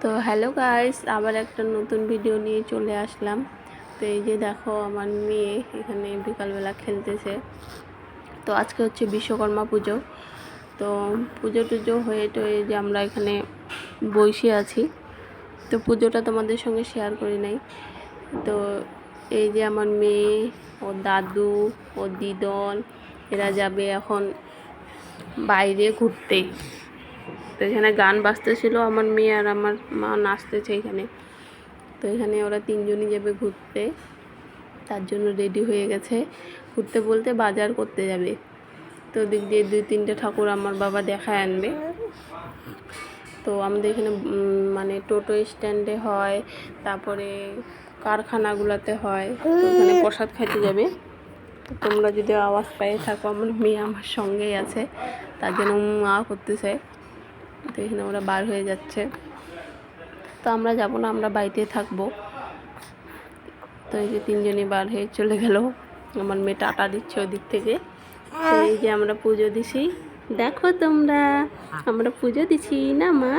তো hello guys, আবার একটা নতুন ভিডিও নিয়ে চলে আসলাম। তো এই যে দেখো আমার মেয়ে এখানে বিকালবেলা খেলতেছে। তো আজকে হচ্ছে বিশ্বকর্মা পুজো। তো পুজো টুজো হয়ে টয়ে যে আমরা এখানে বসে আছি। তো পুজোটা তোমাদের সঙ্গে শেয়ার করি নাই। তো এই যে আমার মেয়ে, ওর দাদু, ওর দিদন, এরা যাবে এখন বাইরে ঘুরতে। তো এখানে গান বাজতেছিল, আমার মেয়ে আর আমার মা নাচতেছে এখানে। তো এখানে ওরা তিনজনই যাবে ঘুরতে, তার জন্য রেডি হয়ে গেছে। ঘুরতে বলতে বাজার করতে যাবে। তো দিক দিয়ে 2-3টে ঠাকুর আমার বাবা দেখায় আনবে। তো আমাদের এখানে মানে টোটো স্ট্যান্ডে হয়, তারপরে কারখানাগুলোতে হয়। তো ওখানে প্রসাদ খাইতে যাবে। তো তোমরা যদি আওয়াজ পেয়ে থাকো, আমার মেয়ে আমার সঙ্গেই আছে, তার জন্য মা করতেছে। তো এখানে ওরা বার হয়ে যাচ্ছে। তো আমরা যাবো না, আমরা বাড়িতেই থাকবো। তো এই যে তিনজনই বার হয়ে চলে গেল। আমার মেয়ে টাটা দিচ্ছে ওদিক থেকে। তো এই যে আমরা পুজো দিছি, দেখো তোমরা, আমরা পুজো দিছি না মা।